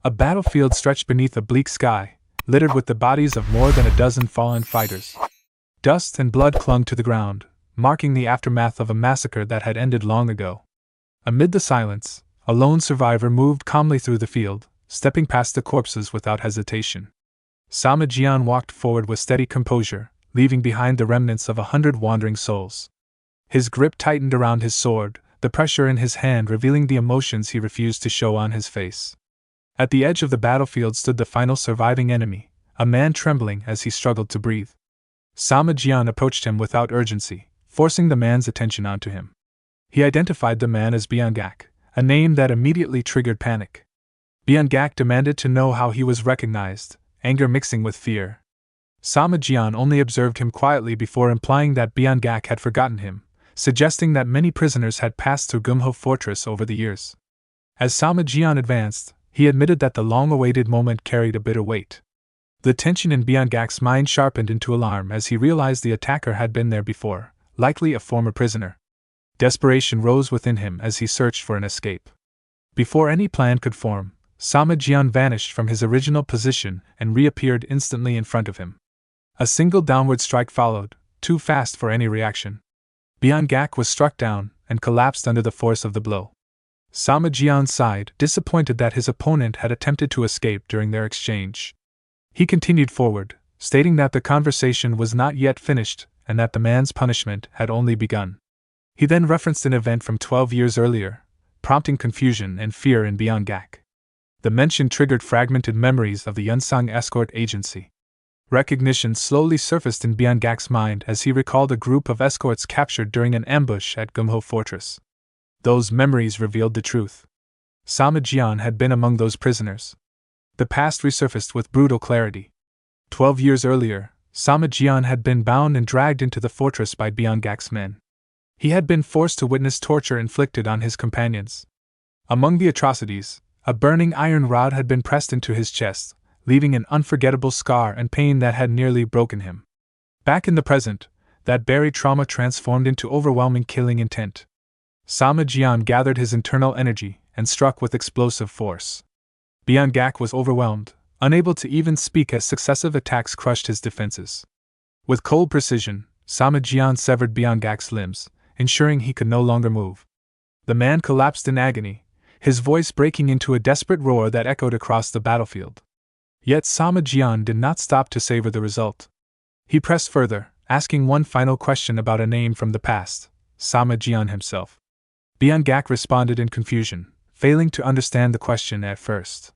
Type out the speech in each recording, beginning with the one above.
A battlefield stretched beneath a bleak sky, littered with the bodies of more than a dozen fallen fighters. Dust and blood clung to the ground, marking the aftermath of a massacre that had ended long ago. Amid the silence, a lone survivor moved calmly through the field, stepping past the corpses without hesitation. Sama Jian walked forward with steady composure, leaving behind the remnants of 100 wandering souls. His grip tightened around his sword, the pressure in his hand revealing the emotions he refused to show on his face. At the edge of the battlefield stood the final surviving enemy, a man trembling as he struggled to breathe. Sama Jian approached him without urgency, forcing the man's attention onto him. He identified the man as Byung-gak, a name that immediately triggered panic. Byung-gak demanded to know how he was recognized, anger mixing with fear. Sama Jian only observed him quietly before implying that Byung-gak had forgotten him, suggesting that many prisoners had passed through Gumho Fortress over the years. As Sama Jian advanced, he admitted that the long-awaited moment carried a bitter weight. The tension in Byung-gak's mind sharpened into alarm as he realized the attacker had been there before, likely a former prisoner. Desperation rose within him as he searched for an escape. Before any plan could form, Sama Jian vanished from his original position and reappeared instantly in front of him. A single downward strike followed, too fast for any reaction. Byung-gak was struck down and collapsed under the force of the blow. Sama Jian sighed, disappointed that his opponent had attempted to escape during their exchange. He continued forward, stating that the conversation was not yet finished and that the man's punishment had only begun. He then referenced an event from 12 years earlier, prompting confusion and fear in Byung-gak. The mention triggered fragmented memories of the Yunsang escort agency. Recognition slowly surfaced in Byung-gak's mind as he recalled a group of escorts captured during an ambush at Gumho Fortress. Those memories revealed the truth. Sama Jian had been among those prisoners. The past resurfaced with brutal clarity. 12 years earlier, Sama Jian had been bound and dragged into the fortress by Byung-gak's men. He had been forced to witness torture inflicted on his companions. Among the atrocities, a burning iron rod had been pressed into his chest, leaving an unforgettable scar and pain that had nearly broken him. Back in the present, that buried trauma transformed into overwhelming killing intent. Sama Jian gathered his internal energy and struck with explosive force. Byung-gak was overwhelmed, unable to even speak as successive attacks crushed his defenses. With cold precision, Sama Jian severed Byung-gak's limbs, ensuring he could no longer move. The man collapsed in agony, his voice breaking into a desperate roar that echoed across the battlefield. Yet Sama Jian did not stop to savor the result. He pressed further, asking one final question about a name from the past, Sama Jian himself. Byung-gak responded in confusion, failing to understand the question at first.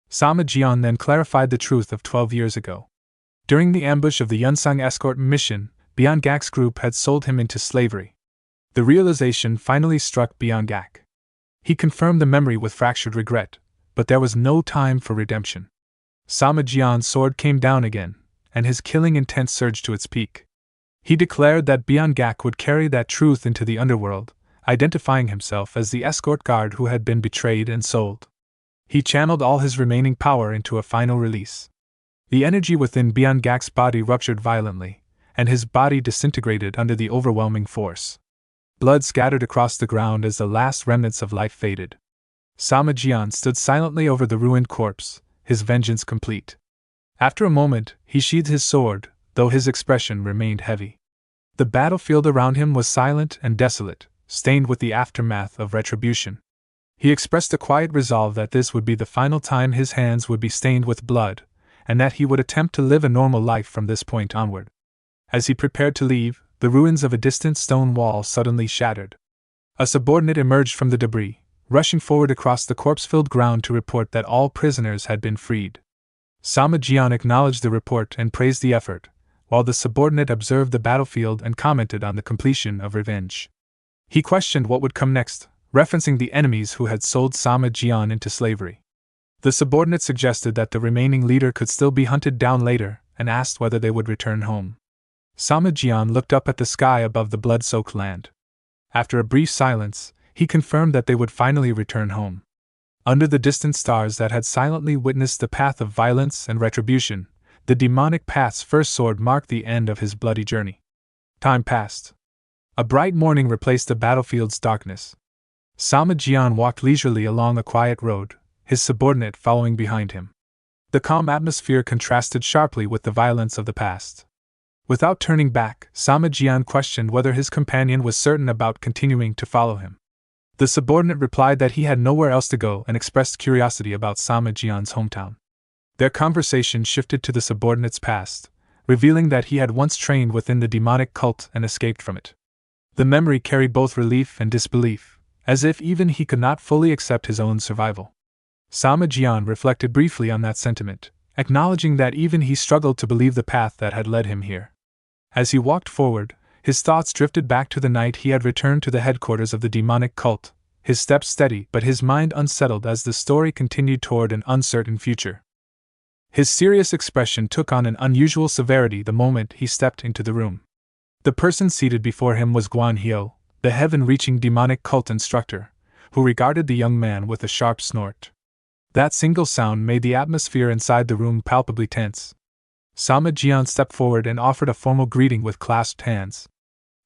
Sama Jian then clarified the truth of 12 years ago. During the ambush of the Yunsang escort mission, Byung-gak's group had sold him into slavery. The realization finally struck Byung-gak. He confirmed the memory with fractured regret, but there was no time for redemption. Sama Jian's sword came down again, and his killing intent surged to its peak. He declared that Byung-gak would carry that truth into the underworld, identifying himself as the escort guard who had been betrayed and sold. He channeled all his remaining power into a final release. The energy within Byung-gak's body ruptured violently, and his body disintegrated under the overwhelming force. Blood scattered across the ground as the last remnants of life faded. Sama Jian stood silently over the ruined corpse, his vengeance complete. After a moment, he sheathed his sword, though his expression remained heavy. The battlefield around him was silent and desolate, stained with the aftermath of retribution. He expressed a quiet resolve that this would be the final time his hands would be stained with blood, and that he would attempt to live a normal life from this point onward. As he prepared to leave, the ruins of a distant stone wall suddenly shattered. A subordinate emerged from the debris, rushing forward across the corpse-filled ground to report that all prisoners had been freed. Sama Jian acknowledged the report and praised the effort, while the subordinate observed the battlefield and commented on the completion of revenge. He questioned what would come next, referencing the enemies who had sold Sama Jian into slavery. The subordinate suggested that the remaining leader could still be hunted down later, and asked whether they would return home. Sama Jian looked up at the sky above the blood-soaked land. After a brief silence, he confirmed that they would finally return home. Under the distant stars that had silently witnessed the path of violence and retribution, the demonic path's first sword marked the end of his bloody journey. Time passed. A bright morning replaced the battlefield's darkness. Sama Jian walked leisurely along a quiet road, his subordinate following behind him. The calm atmosphere contrasted sharply with the violence of the past. Without turning back, Sama Jian questioned whether his companion was certain about continuing to follow him. The subordinate replied that he had nowhere else to go and expressed curiosity about Sama Jian's hometown. Their conversation shifted to the subordinate's past, revealing that he had once trained within the demonic cult and escaped from it. The memory carried both relief and disbelief, as if even he could not fully accept his own survival. Sama Jian reflected briefly on that sentiment, acknowledging that even he struggled to believe the path that had led him here. As he walked forward, his thoughts drifted back to the night he had returned to the headquarters of the demonic cult, his steps steady but his mind unsettled as the story continued toward an uncertain future. His serious expression took on an unusual severity the moment he stepped into the room. The person seated before him was Guan Hyo, the heaven-reaching demonic cult instructor, who regarded the young man with a sharp snort. That single sound made the atmosphere inside the room palpably tense. Sama Jian stepped forward and offered a formal greeting with clasped hands.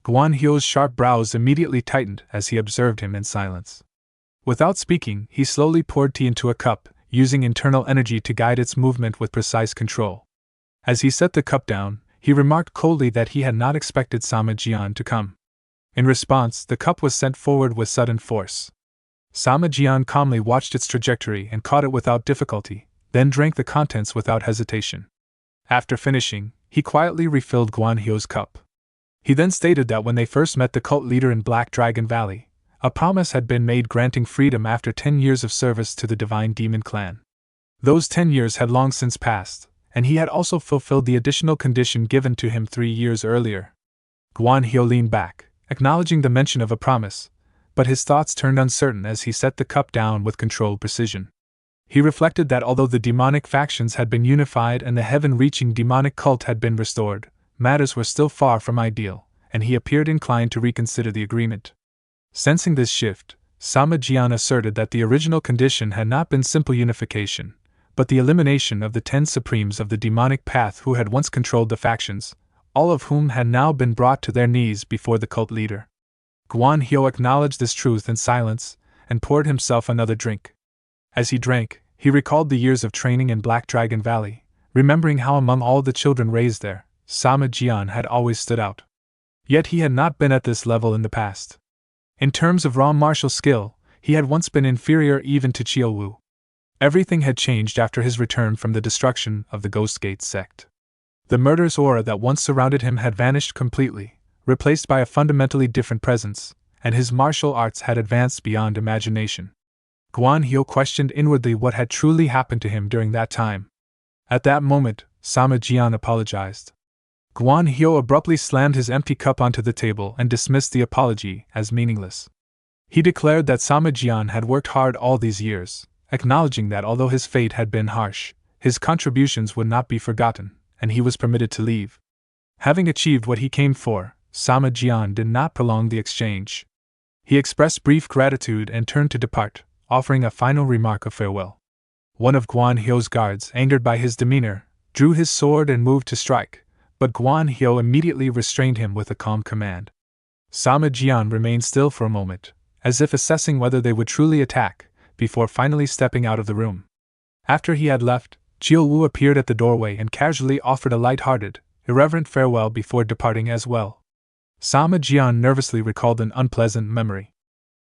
Guan Hyo's sharp brows immediately tightened as he observed him in silence. Without speaking, he slowly poured tea into a cup, using internal energy to guide its movement with precise control. As he set the cup down, he remarked coldly that he had not expected Sama Jian to come. In response, the cup was sent forward with sudden force. Sama Jian calmly watched its trajectory and caught it without difficulty, then drank the contents without hesitation. After finishing, he quietly refilled Guan Hyo's cup. He then stated that when they first met the cult leader in Black Dragon Valley, a promise had been made granting freedom after 10 years of service to the Divine Demon Clan. Those 10 years had long since passed, and he had also fulfilled the additional condition given to him 3 years earlier. Guan Hyo leaned back, acknowledging the mention of a promise, but his thoughts turned uncertain as he set the cup down with controlled precision. He reflected that although the demonic factions had been unified and the heaven-reaching demonic cult had been restored, matters were still far from ideal, and he appeared inclined to reconsider the agreement. Sensing this shift, Sama Jian asserted that the original condition had not been simple unification, but the elimination of the 10 supremes of the demonic path who had once controlled the factions, all of whom had now been brought to their knees before the cult leader. Guan Hyo acknowledged this truth in silence, and poured himself another drink. As he drank, he recalled the years of training in Black Dragon Valley, remembering how among all the children raised there, Sama Jian had always stood out. Yet he had not been at this level in the past. In terms of raw martial skill, he had once been inferior even to Chiaowu. Everything had changed after his return from the destruction of the Ghost Gate sect. The murderous aura that once surrounded him had vanished completely, replaced by a fundamentally different presence, and his martial arts had advanced beyond imagination. Guan Hyo questioned inwardly what had truly happened to him during that time. At that moment, Sama Jian apologized. Guan Hyo abruptly slammed his empty cup onto the table and dismissed the apology as meaningless. He declared that Sama Jian had worked hard all these years, acknowledging that although his fate had been harsh, his contributions would not be forgotten, and he was permitted to leave. Having achieved what he came for, Sama Jian did not prolong the exchange. He expressed brief gratitude and turned to depart, offering a final remark of farewell. One of Guan Hyo's guards, angered by his demeanor, drew his sword and moved to strike, but Guan Hyo immediately restrained him with a calm command. Sama Jian remained still for a moment, as if assessing whether they would truly attack, before finally stepping out of the room. After he had left, Chiaowu appeared at the doorway and casually offered a light-hearted, irreverent farewell before departing as well. Sama Jian nervously recalled an unpleasant memory.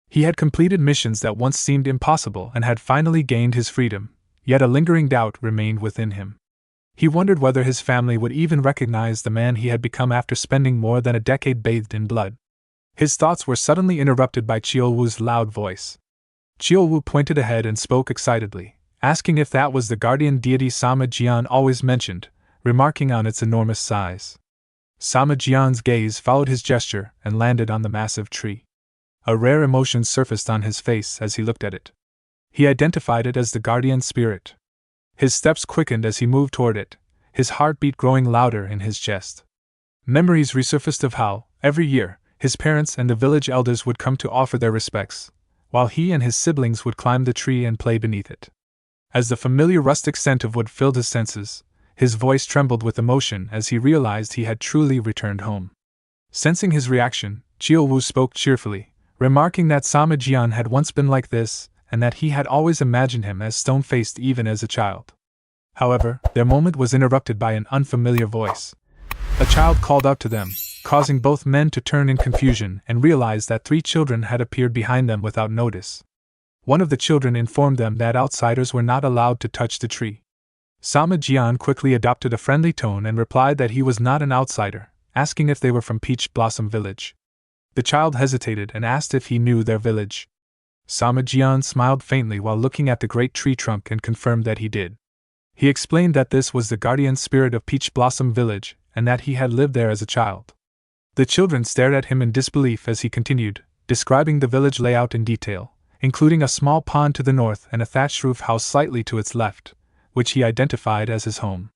He had completed missions that once seemed impossible and had finally gained his freedom, yet a lingering doubt remained within him. He wondered whether his family would even recognize the man he had become after spending more than a decade bathed in blood. His thoughts were suddenly interrupted by Chiaowu's loud voice. Chiaowu pointed ahead and spoke excitedly, asking if that was the guardian deity Sama Jian always mentioned, remarking on its enormous size. Sama Jian's gaze followed his gesture and landed on the massive tree. A rare emotion surfaced on his face as he looked at it. He identified it as the guardian spirit. His steps quickened as he moved toward it, his heartbeat growing louder in his chest. Memories resurfaced of how, every year, his parents and the village elders would come to offer their respects, while he and his siblings would climb the tree and play beneath it. As the familiar rustic scent of wood filled his senses, his voice trembled with emotion as he realized he had truly returned home. Sensing his reaction, Chiaowu spoke cheerfully, remarking that Sama Jian had once been like this, and that he had always imagined him as stone-faced even as a child. However, their moment was interrupted by an unfamiliar voice. A child called out to them, causing both men to turn in confusion and realize that 3 children had appeared behind them without notice. One of the children informed them that outsiders were not allowed to touch the tree. Sama Jian quickly adopted a friendly tone and replied that he was not an outsider, asking if they were from Peach Blossom Village. The child hesitated and asked if he knew their village. Sama Jian smiled faintly while looking at the great tree trunk and confirmed that he did. He explained that this was the guardian spirit of Peach Blossom Village and that he had lived there as a child. The children stared at him in disbelief as he continued, describing the village layout in detail, including a small pond to the north and a thatched roof house slightly to its left, which he identified as his home.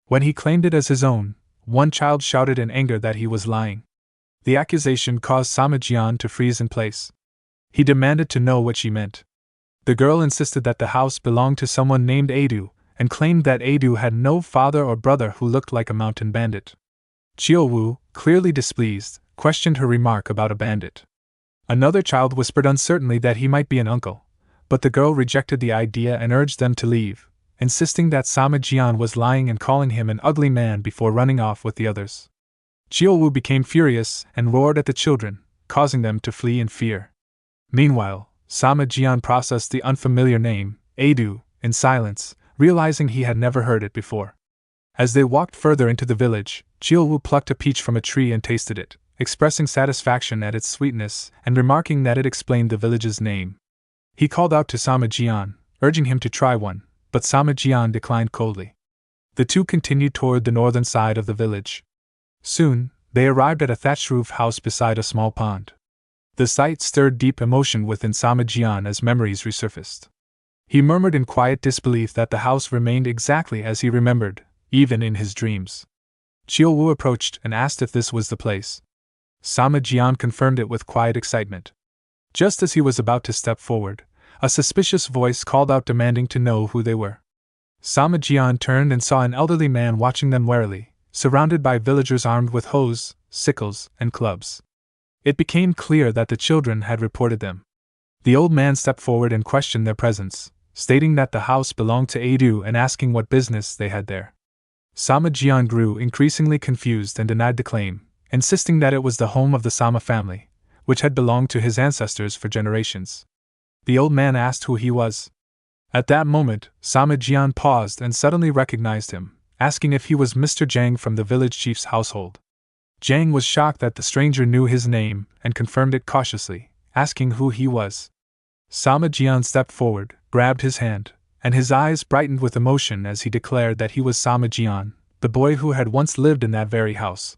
When he claimed it as his own, one child shouted in anger that he was lying. The accusation caused Sama Jian to freeze in place. He demanded to know what she meant. The girl insisted that the house belonged to someone named Adu, and claimed that Adu had no father or brother who looked like a mountain bandit. Chiao Wu, clearly displeased, questioned her remark about a bandit. Another child whispered uncertainly that he might be an uncle, but the girl rejected the idea and urged them to leave, insisting that Sama Jian was lying and calling him an ugly man before running off with the others. Chiao Wu became furious and roared at the children, causing them to flee in fear. Meanwhile, Sama Jian processed the unfamiliar name, Adu, in silence, realizing he had never heard it before. As they walked further into the village, Chiao Wu plucked a peach from a tree and tasted it, expressing satisfaction at its sweetness and remarking that it explained the village's name. He called out to Sama Jian, urging him to try one, but Sama Jian declined coldly. The two continued toward the northern side of the village. Soon, they arrived at a thatched roof house beside a small pond. The sight stirred deep emotion within Sama Jian as memories resurfaced. He murmured in quiet disbelief that the house remained exactly as he remembered, even in his dreams. Chiao Wu approached and asked if this was the place. Sama Jian confirmed it with quiet excitement. Just as he was about to step forward, a suspicious voice called out demanding to know who they were. Sama Jian turned and saw an elderly man watching them warily, surrounded by villagers armed with hoes, sickles, and clubs. It became clear that the children had reported them. The old man stepped forward and questioned their presence, stating that the house belonged to Adu and asking what business they had there. Sama Jian grew increasingly confused and denied the claim, insisting that it was the home of the Sama family, which had belonged to his ancestors for generations. The old man asked who he was. At that moment, Sama Jian paused and suddenly recognized him, asking if he was Mr. Zhang from the village chief's household. Zhang was shocked that the stranger knew his name and confirmed it cautiously, asking who he was. Sama Jian stepped forward, grabbed his hand, and his eyes brightened with emotion as he declared that he was Sama Jian, the boy who had once lived in that very house.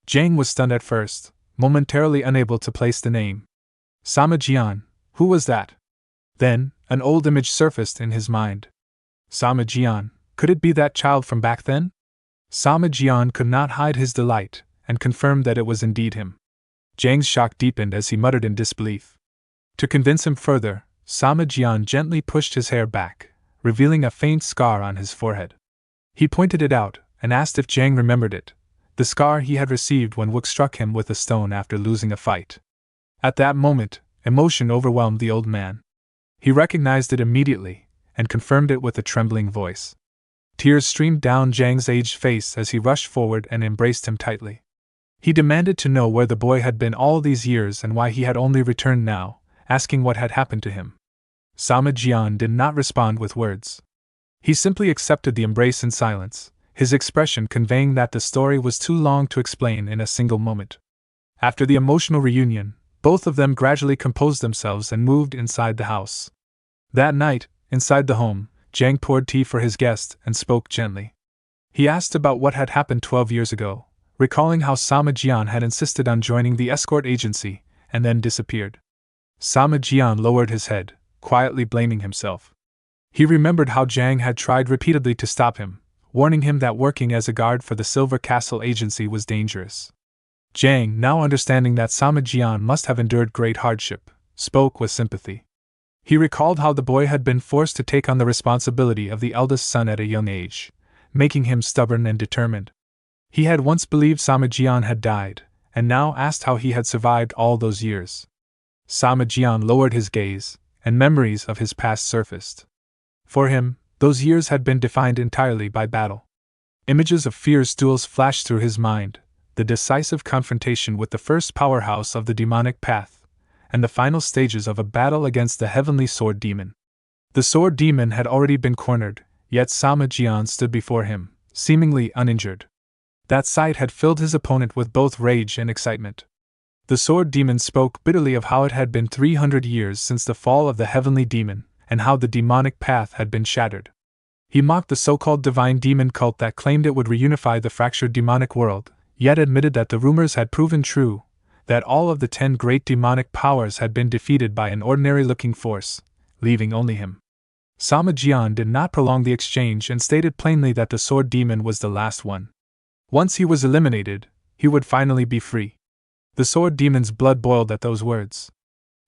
Zhang was stunned at first, momentarily unable to place the name. Sama Jian, who was that? Then, an old image surfaced in his mind. Sama Jian, could it be that child from back then? Sama Jian could not hide his delight, and confirmed that it was indeed him. Zhang's shock deepened as he muttered in disbelief. To convince him further, Sama Jian gently pushed his hair back, revealing a faint scar on his forehead. He pointed it out, and asked if Zhang remembered it, the scar he had received when Wook struck him with a stone after losing a fight. At that moment, emotion overwhelmed the old man. He recognized it immediately, and confirmed it with a trembling voice. Tears streamed down Zhang's aged face as he rushed forward and embraced him tightly. He demanded to know where the boy had been all these years and why he had only returned now, asking what had happened to him. Sama Jian did not respond with words. He simply accepted the embrace in silence, his expression conveying that the story was too long to explain in a single moment. After the emotional reunion, both of them gradually composed themselves and moved inside the house. That night, inside the home, Zhang poured tea for his guest and spoke gently. He asked about what had happened 12 years ago, recalling how Sama Jian had insisted on joining the escort agency and then disappeared. Sama Jian lowered his head, quietly blaming himself. He remembered how Zhang had tried repeatedly to stop him, warning him that working as a guard for the Silver Castle agency was dangerous. Zhang, now understanding that Sama Jian must have endured great hardship, spoke with sympathy. He recalled how the boy had been forced to take on the responsibility of the eldest son at a young age, making him stubborn and determined. He had once believed Sama Jian had died, and now asked how he had survived all those years. Sama Jian lowered his gaze, and memories of his past surfaced. For him, those years had been defined entirely by battle. Images of fierce duels flashed through his mind, the decisive confrontation with the first powerhouse of the demonic path, and the final stages of a battle against the heavenly sword demon. The sword demon had already been cornered, yet Sama Jian stood before him, seemingly uninjured. That sight had filled his opponent with both rage and excitement. The sword demon spoke bitterly of how it had been 300 years since the fall of the heavenly demon, and how the demonic path had been shattered. He mocked the so-called divine demon cult that claimed it would reunify the fractured demonic world, yet admitted that the rumors had proven true, that all of the 10 great demonic powers had been defeated by an ordinary-looking force, leaving only him. Sama Jian did not prolong the exchange and stated plainly that the sword demon was the last one. Once he was eliminated, he would finally be free. The sword demon's blood boiled at those words.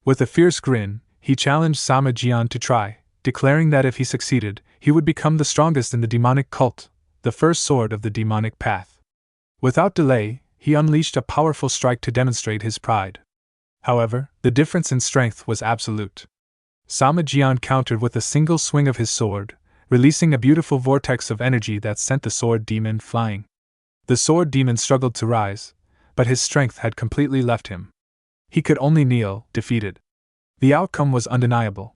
With a fierce grin, he challenged Sama Jian to try, declaring that if he succeeded, he would become the strongest in the demonic cult, the first sword of the demonic path. Without delay, he unleashed a powerful strike to demonstrate his pride. However, the difference in strength was absolute. Sama Jian countered with a single swing of his sword, releasing a beautiful vortex of energy that sent the sword demon flying. The sword demon struggled to rise, but his strength had completely left him. He could only kneel, defeated. The outcome was undeniable.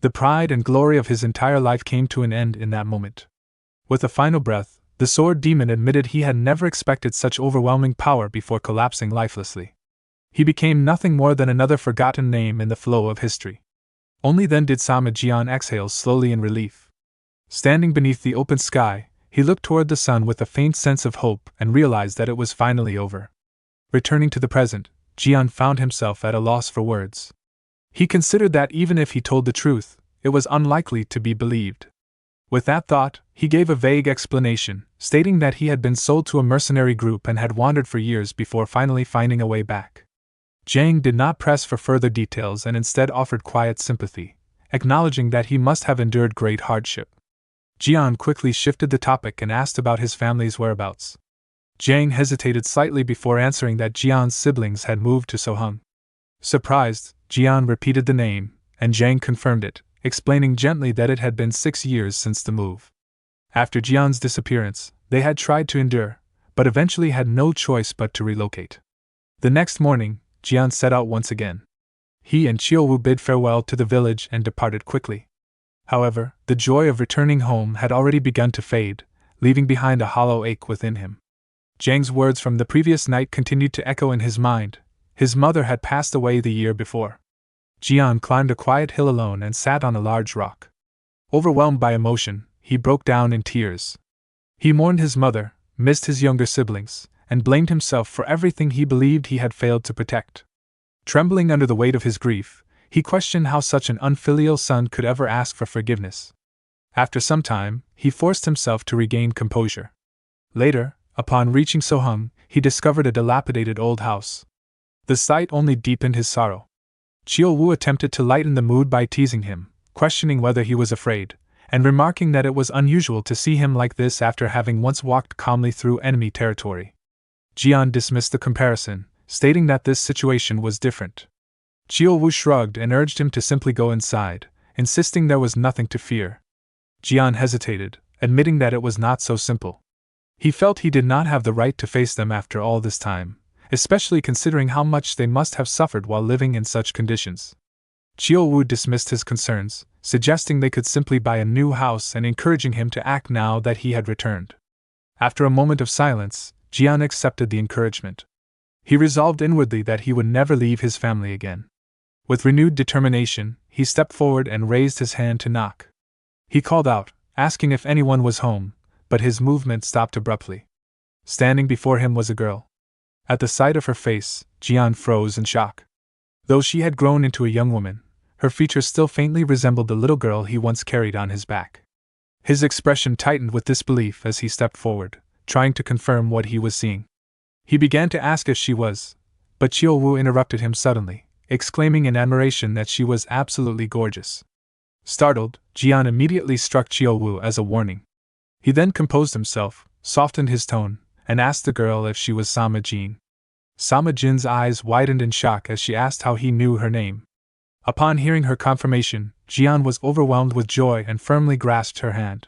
The pride and glory of his entire life came to an end in that moment. With a final breath, the sword demon admitted he had never expected such overwhelming power before collapsing lifelessly. He became nothing more than another forgotten name in the flow of history. Only then did Sama Jian exhale slowly in relief. Standing beneath the open sky, he looked toward the sun with a faint sense of hope and realized that it was finally over. Returning to the present, Jian found himself at a loss for words. He considered that even if he told the truth, it was unlikely to be believed. With that thought, he gave a vague explanation, stating that he had been sold to a mercenary group and had wandered for years before finally finding a way back. Zhang did not press for further details and instead offered quiet sympathy, acknowledging that he must have endured great hardship. Jian quickly shifted the topic and asked about his family's whereabouts. Zhang hesitated slightly before answering that Jian's siblings had moved to Sohung. Surprised, Jian repeated the name, and Zhang confirmed it, explaining gently that it had been 6 years since the move. After Jian's disappearance, they had tried to endure, but eventually had no choice but to relocate. The next morning, Jian set out once again. He and Chiaowu bid farewell to the village and departed quickly. However, the joy of returning home had already begun to fade, leaving behind a hollow ache within him. Zhang's words from the previous night continued to echo in his mind. His mother had passed away the year before. Jian climbed a quiet hill alone and sat on a large rock. Overwhelmed by emotion, he broke down in tears. He mourned his mother, missed his younger siblings, and blamed himself for everything he believed he had failed to protect. Trembling under the weight of his grief, he questioned how such an unfilial son could ever ask for forgiveness. After some time, he forced himself to regain composure. Later, upon reaching Sohung, he discovered a dilapidated old house. The sight only deepened his sorrow. Chiaowu attempted to lighten the mood by teasing him, questioning whether he was afraid, and remarking that it was unusual to see him like this after having once walked calmly through enemy territory. Jian dismissed the comparison, stating that this situation was different. Chiaowu shrugged and urged him to simply go inside, insisting there was nothing to fear. Jian hesitated, admitting that it was not so simple. He felt he did not have the right to face them after all this time, especially considering how much they must have suffered while living in such conditions. Chiaowu dismissed his concerns, suggesting they could simply buy a new house and encouraging him to act now that he had returned. After a moment of silence, Jian accepted the encouragement. He resolved inwardly that he would never leave his family again. With renewed determination, he stepped forward and raised his hand to knock. He called out, asking if anyone was home, but his movement stopped abruptly. Standing before him was a girl. At the sight of her face, Jian froze in shock. Though she had grown into a young woman, her features still faintly resembled the little girl he once carried on his back. His expression tightened with disbelief as he stepped forward, trying to confirm what he was seeing. He began to ask if she was, but Chiaowu interrupted him suddenly, exclaiming in admiration that she was absolutely gorgeous. Startled, Jian immediately struck Chiaowu as a warning. He then composed himself, softened his tone, and asked the girl if she was Sama Jin. Sama Jin's eyes widened in shock as she asked how he knew her name. Upon hearing her confirmation, Jian was overwhelmed with joy and firmly grasped her hand.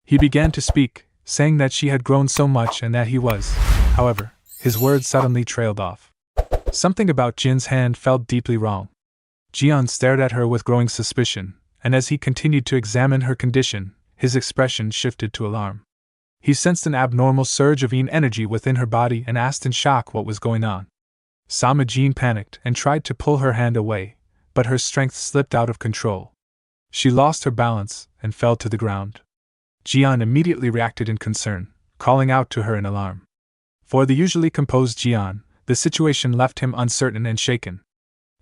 He began to speak, saying that she had grown so much and that he was. However, his words suddenly trailed off. Something about Jin's hand felt deeply wrong. Jian stared at her with growing suspicion, and as he continued to examine her condition, his expression shifted to alarm. He sensed an abnormal surge of energy within her body and asked in shock what was going on. Sama Jin panicked and tried to pull her hand away, but her strength slipped out of control. She lost her balance and fell to the ground. Jian immediately reacted in concern, calling out to her in alarm. For the usually composed Jian, the situation left him uncertain and shaken.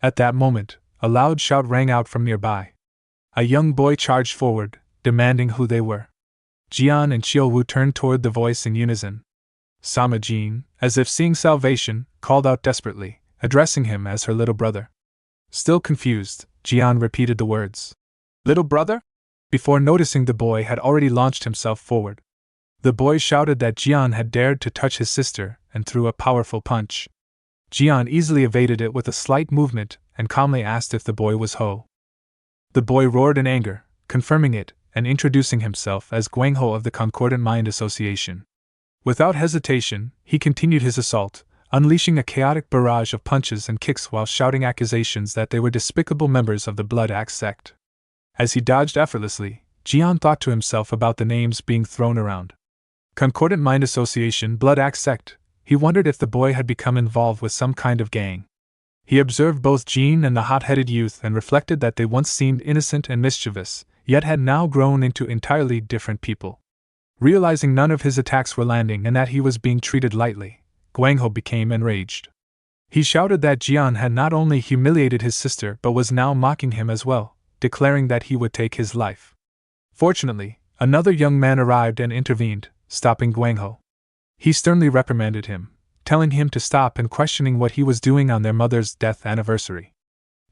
At that moment, a loud shout rang out from nearby. A young boy charged forward, demanding who they were. Jian and Qiuwu turned toward the voice in unison. Sama Jin, as if seeing salvation, called out desperately, addressing him as her little brother. Still confused, Jian repeated the words. "Little brother?" Before noticing the boy had already launched himself forward. The boy shouted that Jian had dared to touch his sister and threw a powerful punch. Jian easily evaded it with a slight movement and calmly asked if the boy was Ho. The boy roared in anger, confirming it and introducing himself as Guangho of the Concordant Mind Association. Without hesitation, he continued his assault, unleashing a chaotic barrage of punches and kicks while shouting accusations that they were despicable members of the Blood Axe sect. As he dodged effortlessly, Jian thought to himself about the names being thrown around. Concordant Mind Association, Blood Axe sect. He wondered if the boy had become involved with some kind of gang. He observed both Jin and the hot-headed youth and reflected that they once seemed innocent and mischievous, yet had now grown into entirely different people. Realizing none of his attacks were landing and that he was being treated lightly, Guangho became enraged. He shouted that Jian had not only humiliated his sister but was now mocking him as well, declaring that he would take his life. Fortunately, another young man arrived and intervened, stopping Guangho. He sternly reprimanded him, telling him to stop and questioning what he was doing on their mother's death anniversary.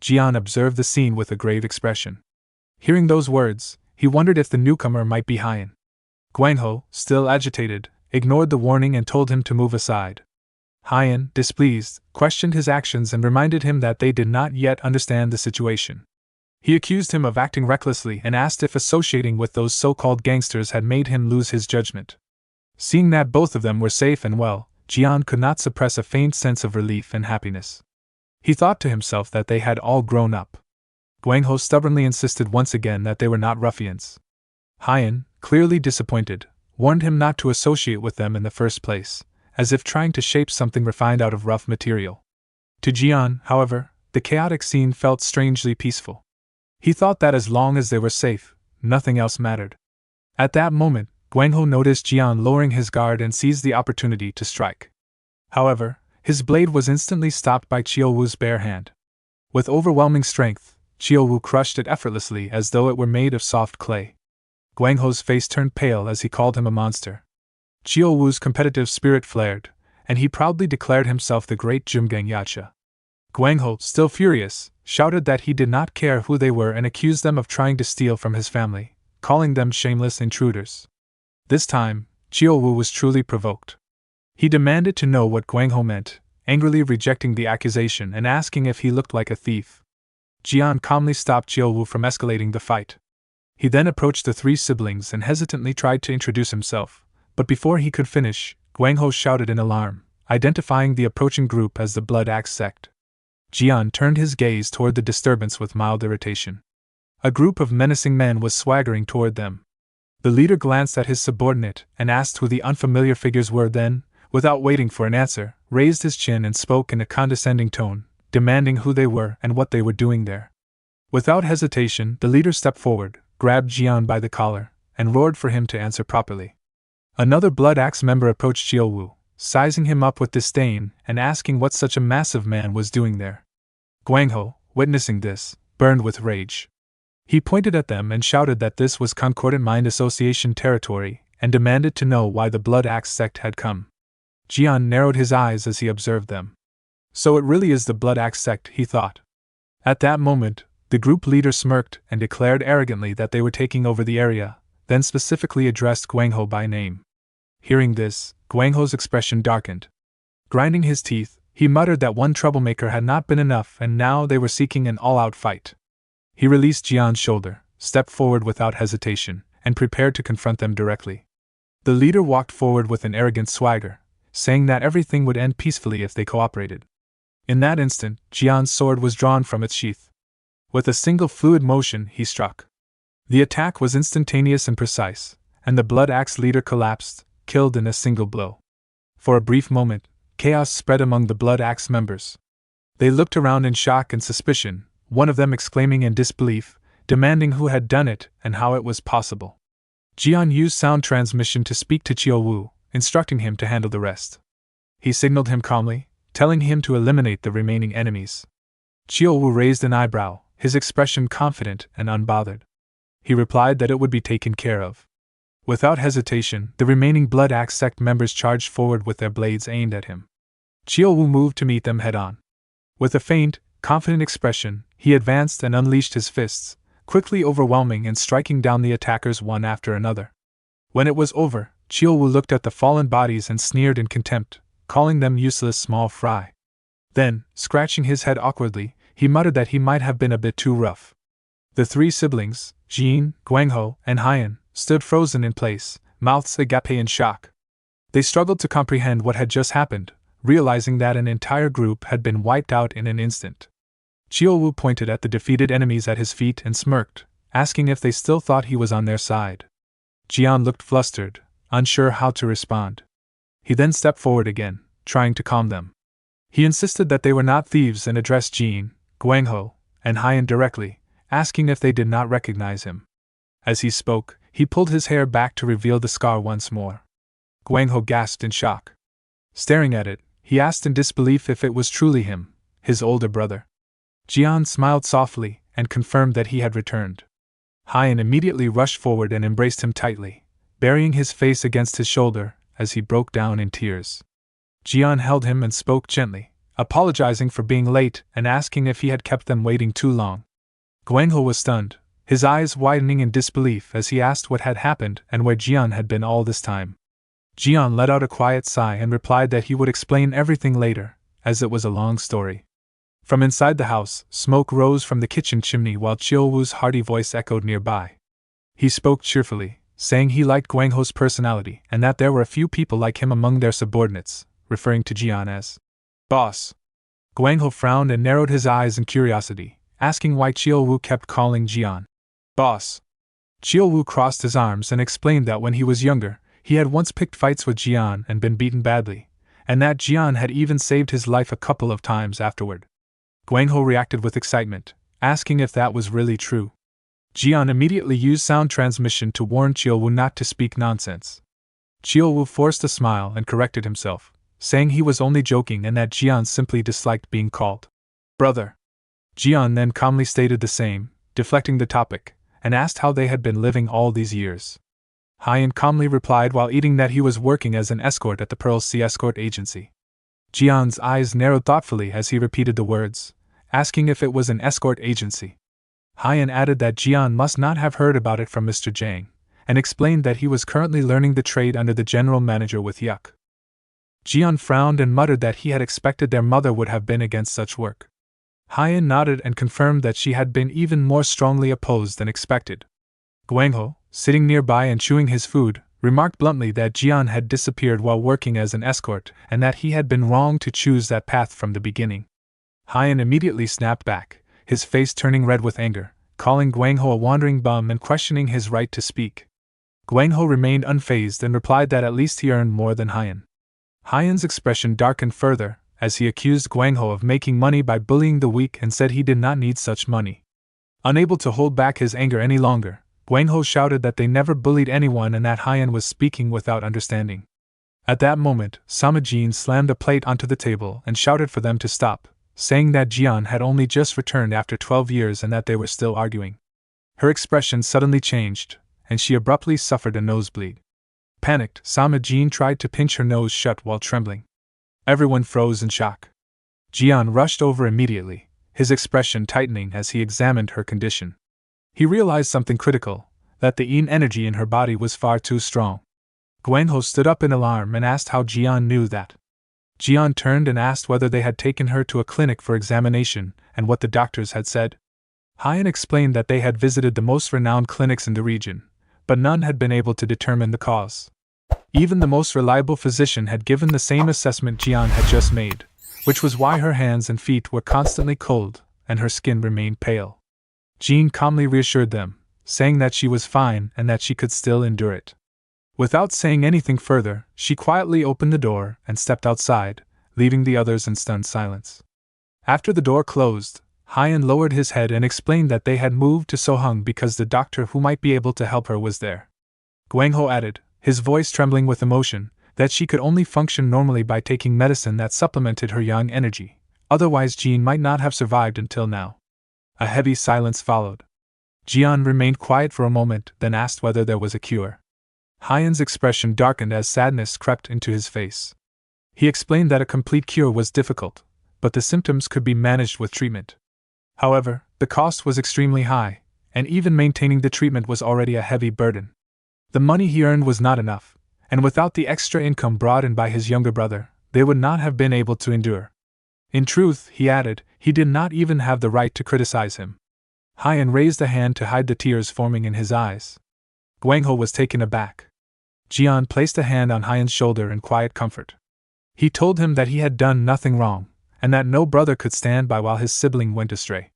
Jian observed the scene with a grave expression. Hearing those words, he wondered if the newcomer might be Haiyan. Guangho, still agitated, ignored the warning and told him to move aside. Haiyan, displeased, questioned his actions and reminded him that they did not yet understand the situation. He accused him of acting recklessly and asked if associating with those so-called gangsters had made him lose his judgment. Seeing that both of them were safe and well, Jian could not suppress a faint sense of relief and happiness. He thought to himself that they had all grown up. Guangho stubbornly insisted once again that they were not ruffians. Haiyan, clearly disappointed, warned him not to associate with them in the first place, as if trying to shape something refined out of rough material. To Jian, however, the chaotic scene felt strangely peaceful. He thought that as long as they were safe, nothing else mattered. At that moment, Guangho noticed Jian lowering his guard and seized the opportunity to strike. However, his blade was instantly stopped by Qiuwu's bare hand. With overwhelming strength, Qiuwu crushed it effortlessly as though it were made of soft clay. Guangho's face turned pale as he called him a monster. Qiuwu's competitive spirit flared, and he proudly declared himself the great Jumgang Yacha. Guangho, still furious, shouted that he did not care who they were and accused them of trying to steal from his family, calling them shameless intruders. This time, Qiuwu was truly provoked. He demanded to know what Guangho meant, angrily rejecting the accusation and asking if he looked like a thief. Jian calmly stopped Qiuwu from escalating the fight. He then approached the three siblings and hesitantly tried to introduce himself, but before he could finish, Guangho shouted in alarm, identifying the approaching group as the Blood Axe sect. Jian turned his gaze toward the disturbance with mild irritation. A group of menacing men was swaggering toward them. The leader glanced at his subordinate and asked who the unfamiliar figures were, then, without waiting for an answer, raised his chin and spoke in a condescending tone, demanding who they were and what they were doing there. Without hesitation, the leader stepped forward, grabbed Jian by the collar, and roared for him to answer properly. Another Blood Axe member approached Qiuwu, sizing him up with disdain and asking what such a massive man was doing there. Guangho, witnessing this, burned with rage. He pointed at them and shouted that this was Concordant Mind Association territory and demanded to know why the Blood Axe sect had come. Jian narrowed his eyes as he observed them. So it really is the Blood Axe sect, he thought. At that moment, the group leader smirked and declared arrogantly that they were taking over the area, then specifically addressed Guangho by name. Hearing this, Guangho's expression darkened. Grinding his teeth, He muttered that one troublemaker had not been enough and now they were seeking an all-out fight. He released Jian's shoulder, stepped forward without hesitation, and prepared to confront them directly. The leader walked forward with an arrogant swagger, saying that everything would end peacefully if they cooperated. In that instant, Jian's sword was drawn from its sheath. With a single fluid motion, he struck. The attack was instantaneous and precise, and the Blood Axe leader collapsed, killed in a single blow. For a brief moment, chaos spread among the Blood Axe members. They looked around in shock and suspicion, one of them exclaiming in disbelief, demanding who had done it and how it was possible. Jian used sound transmission to speak to Qiuwu, instructing him to handle the rest. He signaled him calmly, telling him to eliminate the remaining enemies. Qiuwu raised an eyebrow, his expression confident and unbothered. He replied that it would be taken care of. Without hesitation, the remaining Blood Axe sect members charged forward with their blades aimed at him. Qiuwu moved to meet them head-on. With a faint, confident expression, he advanced and unleashed his fists, quickly overwhelming and striking down the attackers one after another. When it was over, Qiuwu looked at the fallen bodies and sneered in contempt, calling them useless small fry. Then, scratching his head awkwardly, he muttered that he might have been a bit too rough. The three siblings, Jin, Guangho, and Haiyan, stood frozen in place, mouths agape in shock. They struggled to comprehend what had just happened, realizing that an entire group had been wiped out in an instant. Qiuwu pointed at the defeated enemies at his feet and smirked, asking if they still thought he was on their side. Jian looked flustered, unsure how to respond. He then stepped forward again, trying to calm them. He insisted that they were not thieves and addressed Jin, Guangho, and Haiyan directly, asking if they did not recognize him. As he spoke, he pulled his hair back to reveal the scar once more. Guangho gasped in shock. Staring at it, he asked in disbelief if it was truly him, his older brother. Jian smiled softly and confirmed that he had returned. Haiyan immediately rushed forward and embraced him tightly, burying his face against his shoulder as he broke down in tears. Jian held him and spoke gently, apologizing for being late and asking if he had kept them waiting too long. Guangho was stunned, his eyes widening in disbelief as he asked what had happened and where Jian had been all this time. Jian let out a quiet sigh and replied that he would explain everything later, as it was a long story. From inside the house, smoke rose from the kitchen chimney while Qiuwu's hearty voice echoed nearby. He spoke cheerfully, saying he liked Guangho's personality and that there were a few people like him among their subordinates, referring to Jian as boss. Guangho frowned and narrowed his eyes in curiosity, asking why Qiuwu kept calling Jian boss. Qiuwu crossed his arms and explained that when he was younger, he had once picked fights with Jian and been beaten badly, and that Jian had even saved his life a couple of times afterward. Guangho reacted with excitement, asking if that was really true. Jian immediately used sound transmission to warn Qiuwu not to speak nonsense. Qiuwu forced a smile and corrected himself, saying he was only joking and that Jian simply disliked being called brother. Jian then calmly stated the same, deflecting the topic, and asked how they had been living all these years. Haiyan calmly replied while eating that he was working as an escort at the Pearl Sea Escort Agency. Jian's eyes narrowed thoughtfully as he repeated the words, asking if it was an escort agency. Haiyan added that Jian must not have heard about it from Mr. Zhang, and explained that he was currently learning the trade under the general manager with Yuck. Jian frowned and muttered that he had expected their mother would have been against such work. Haiyan nodded and confirmed that she had been even more strongly opposed than expected. Guangho, sitting nearby and chewing his food, remarked bluntly that Jian had disappeared while working as an escort and that he had been wrong to choose that path from the beginning. Haiyan immediately snapped back, his face turning red with anger, calling Guangho a wandering bum and questioning his right to speak. Guangho remained unfazed and replied that at least he earned more than Haiyan. Haiyan's expression darkened further, as he accused Guangho of making money by bullying the weak and said he did not need such money. Unable to hold back his anger any longer, Guangho shouted that they never bullied anyone and that Haiyan was speaking without understanding. At that moment, Samajin slammed a plate onto the table and shouted for them to stop, saying that Jian had only just returned after 12 years and that they were still arguing. Her expression suddenly changed, and she abruptly suffered a nosebleed. Panicked, Samajin tried to pinch her nose shut while trembling. Everyone froze in shock. Jian rushed over immediately, his expression tightening as he examined her condition. He realized something critical, that the yin energy in her body was far too strong. Guangho stood up in alarm and asked how Jian knew that. Jian turned and asked whether they had taken her to a clinic for examination and what the doctors had said. Hyan explained that they had visited the most renowned clinics in the region, but none had been able to determine the cause. Even the most reliable physician had given the same assessment Jian had just made, which was why her hands and feet were constantly cold and her skin remained pale. Jean calmly reassured them, saying that she was fine and that she could still endure it. Without saying anything further, she quietly opened the door and stepped outside, leaving the others in stunned silence. After the door closed, Hyan lowered his head and explained that they had moved to Sohung because the doctor who might be able to help her was there. Guangho added, his voice trembling with emotion, that she could only function normally by taking medicine that supplemented her young energy, otherwise Jean might not have survived until now. A heavy silence followed. Jian remained quiet for a moment, then asked whether there was a cure. Hyan's expression darkened as sadness crept into his face. He explained that a complete cure was difficult, but the symptoms could be managed with treatment. However, the cost was extremely high, and even maintaining the treatment was already a heavy burden. The money he earned was not enough, and without the extra income brought in by his younger brother, they would not have been able to endure. In truth, he added, he did not even have the right to criticize him. Hyan raised a hand to hide the tears forming in his eyes. Guangho was taken aback. Jian placed a hand on Hyan's shoulder in quiet comfort. He told him that he had done nothing wrong, and that no brother could stand by while his sibling went astray.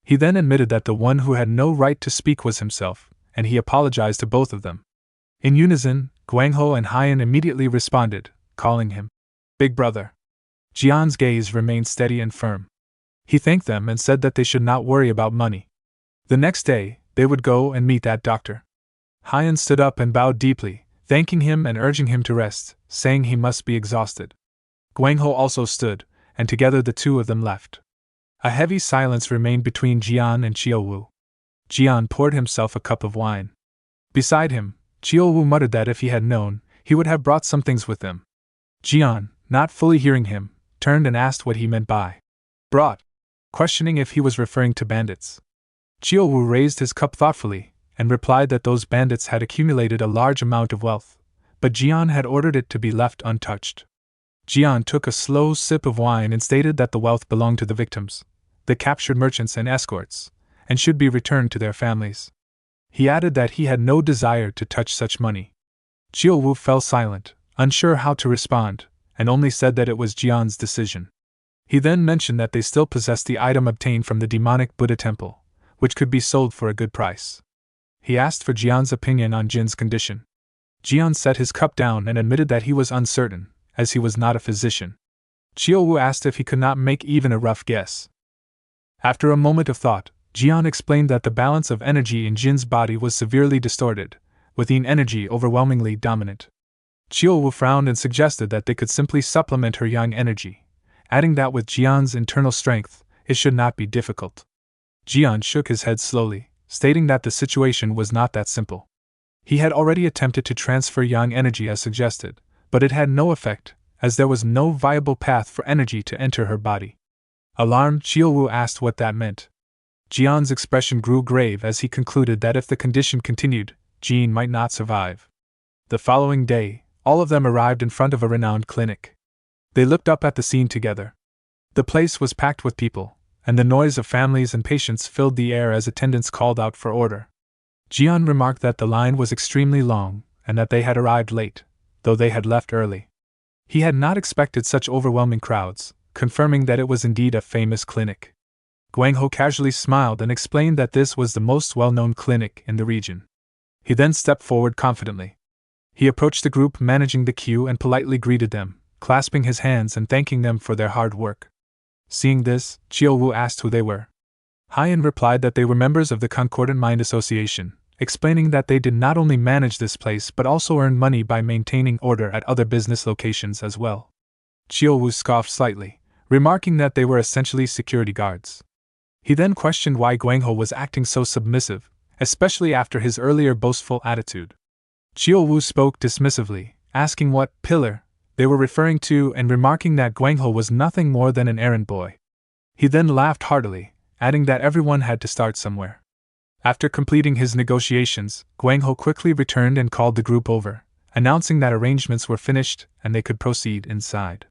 He then admitted that the one who had no right to speak was himself, and he apologized to both of them. In unison, Guangho and Hyan immediately responded, calling him Big Brother. Jian's gaze remained steady and firm. He thanked them and said that they should not worry about money. The next day, they would go and meet that doctor. Hyan stood up and bowed deeply, thanking him and urging him to rest, saying he must be exhausted. Guangho also stood, and together the two of them left. A heavy silence remained between Jian and Qiuwu. Jian poured himself a cup of wine. Beside him, Qiuwu muttered that if he had known, he would have brought some things with him. Jian, not fully hearing him, turned and asked what he meant by brought, questioning if he was referring to bandits. Qiuwu raised his cup thoughtfully, and replied that those bandits had accumulated a large amount of wealth, but Jian had ordered it to be left untouched. Jian took a slow sip of wine and stated that the wealth belonged to the victims, the captured merchants and escorts, and should be returned to their families. He added that he had no desire to touch such money. Qiuwu fell silent, unsure how to respond, and only said that it was Jian's decision. He then mentioned that they still possessed the item obtained from the demonic Buddha temple, which could be sold for a good price. He asked for Jian's opinion on Jin's condition. Jian set his cup down and admitted that he was uncertain, as he was not a physician. Qiuwu asked if he could not make even a rough guess. After a moment of thought, Jian explained that the balance of energy in Jin's body was severely distorted, with yin energy overwhelmingly dominant. Qiuwu frowned and suggested that they could simply supplement her yang energy, adding that with Jian's internal strength, it should not be difficult. Jian shook his head slowly, stating that the situation was not that simple. He had already attempted to transfer yang energy as suggested, but it had no effect, as there was no viable path for energy to enter her body. Alarmed, Qiuwu asked what that meant. Jian's expression grew grave as he concluded that if the condition continued, Jin might not survive. The following day, all of them arrived in front of a renowned clinic. They looked up at the scene together. The place was packed with people, and the noise of families and patients filled the air as attendants called out for order. Jian remarked that the line was extremely long, and that they had arrived late, though they had left early. He had not expected such overwhelming crowds, confirming that it was indeed a famous clinic. Guangho casually smiled and explained that this was the most well-known clinic in the region. He then stepped forward confidently. He approached the group managing the queue and politely greeted them, clasping his hands and thanking them for their hard work. Seeing this, Qiuwu asked who they were. Hyan replied that they were members of the Concordant Mind Association, explaining that they did not only manage this place but also earned money by maintaining order at other business locations as well. Qiuwu scoffed slightly, remarking that they were essentially security guards. He then questioned why Guangho was acting so submissive, especially after his earlier boastful attitude. Qiuwu spoke dismissively, asking what pillar they were referring to and remarking that Guangho was nothing more than an errand boy. He then laughed heartily, adding that everyone had to start somewhere. After completing his negotiations, Guangho quickly returned and called the group over, announcing that arrangements were finished and they could proceed inside.